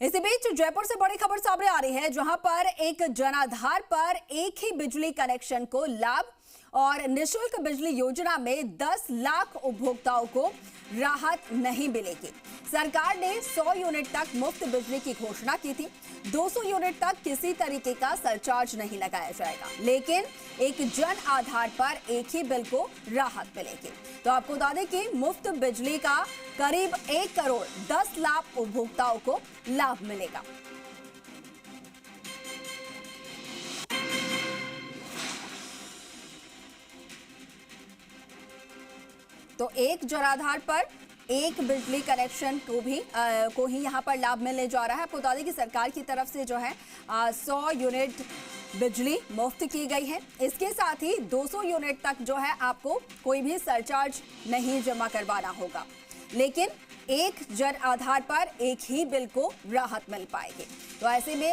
इसी बीच जयपुर से बड़ी खबर सामने आ रही है, जहां पर एक जनाधार पर एक ही बिजली कनेक्शन को लाभ और निःशुल्क बिजली योजना में 10 लाख उपभोक्ताओं को राहत नहीं मिलेगी। सरकार ने 100 यूनिट तक मुफ्त बिजली की घोषणा की थी। 200 यूनिट तक किसी तरीके का सरचार्ज नहीं लगाया जाएगा, लेकिन एक जन आधार पर एक ही बिल को राहत मिलेगी। तो आपको बता दें कि मुफ्त बिजली का करीब 1 करोड़ 10 लाख उपभोक्ताओं को लाभ मिलेगा। तो एक जनाधार पर एक बिजली कनेक्शन को ही यहां पर लाभ मिलने जा रहा है। आपको बता दें कि सरकार की तरफ से जो है 100 यूनिट बिजली मुफ्त की गई है। इसके साथ ही 200 यूनिट तक जो है आपको कोई भी सरचार्ज नहीं जमा करवाना होगा, लेकिन एक जन आधार पर एक ही बिल को राहत मिल पाएगी। तो ऐसे में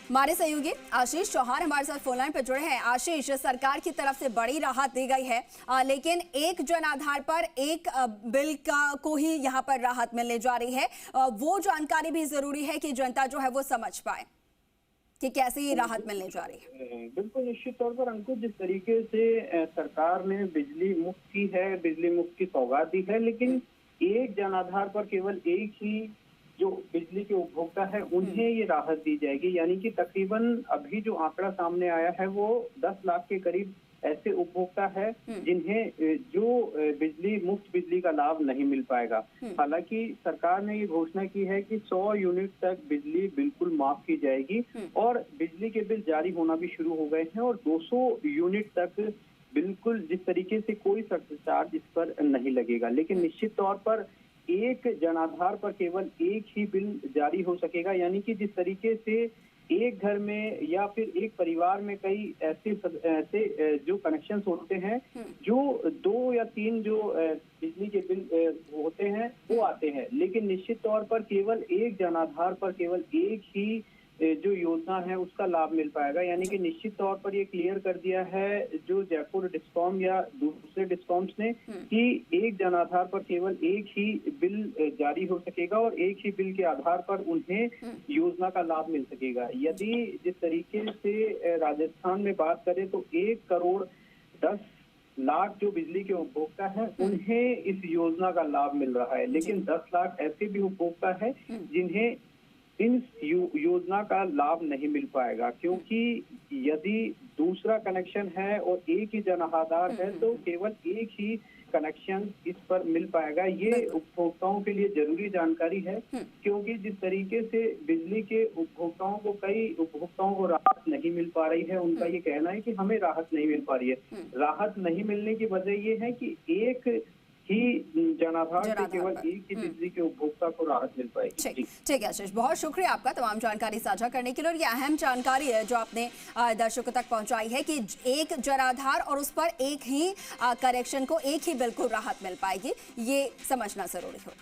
हमारे सहयोगी आशीष चौहान हमारे साथ फोन लाइन पर जुड़े हैं। आशीष, सरकार की तरफ से बड़ी राहत दी गई है, लेकिन एक जन आधार पर एक बिल को ही यहां पर राहत मिलने जा रही है। वो जानकारी भी जरूरी है कि जनता जो है वो समझ पाए कि कैसे ये राहत मिलने जा रही है। बिल्कुल निश्चित तौर पर अंकुर, जिस तरीके से सरकार ने बिजली मुफ्त की है, बिजली मुफ्त की सौगात दी है, लेकिन एक जन आधार पर केवल एक ही जो बिजली के उपभोक्ता है उन्हें ये राहत दी जाएगी। यानी कि तकरीबन अभी जो आंकड़ा सामने आया है वो 10 लाख के करीब ऐसे उपभोक्ता है जिन्हें जो मुफ्त बिजली का लाभ नहीं मिल पाएगा। हालांकि सरकार ने ये घोषणा की है कि 100 यूनिट तक बिजली बिल्कुल माफ की जाएगी और बिजली के बिल जारी होना भी शुरू हो गए हैं और 200 यूनिट तक बिल्कुल जिस तरीके से कोई सरचार्ज इस पर नहीं लगेगा। लेकिन निश्चित तौर पर एक जनाधार पर केवल एक ही बिल जारी हो सकेगा। यानी कि जिस तरीके से एक घर में या फिर एक परिवार में कई ऐसे जो कनेक्शंस होते हैं, जो 2 या 3 जो बिजली के बिल होते हैं वो आते हैं, लेकिन निश्चित तौर पर केवल एक जनाधार पर केवल एक ही जो योजना है उसका लाभ मिल पाएगा। यानी कि निश्चित तौर पर ये क्लियर कर दिया है जो जयपुर डिस्कॉम या दूसरे डिस्कॉम्स ने कि एक जनाधार पर केवल एक ही बिल जारी हो सकेगा और एक ही बिल के आधार पर उन्हें योजना का लाभ मिल सकेगा। यदि जिस तरीके से राजस्थान में बात करें तो 1 करोड़ 10 लाख जो बिजली के उपभोक्ता हैं उन्हें इस योजना का लाभ मिल रहा है, लेकिन 10 लाख ऐसे भी उपभोक्ता है जिन्हें इन योजना का लाभ नहीं मिल पाएगा, क्योंकि यदि दूसरा कनेक्शन है और एक ही जनाधार है तो केवल एक ही कनेक्शन इस पर मिल पाएगा। ये उपभोक्ताओं के लिए जरूरी जानकारी है, क्योंकि जिस तरीके से बिजली के उपभोक्ताओं को कई उपभोक्ताओं को राहत नहीं मिल पा रही है, उनका ये कहना है कि हमें राहत नहीं मिल पा रही है। राहत नहीं मिलने की वजह ये है कि एक ही जनाधार से केवल एक ही बिजली के उपभोक्ता को राहत मिल पाएगी। ठीक है आशीष, बहुत शुक्रिया आपका तमाम जानकारी साझा करने के लिए। और ये अहम जानकारी है जो आपने दर्शकों तक पहुंचाई है कि एक जनाधार और उस पर एक ही कनेक्शन को एक ही बिल को राहत मिल पाएगी, ये समझना जरूरी हो।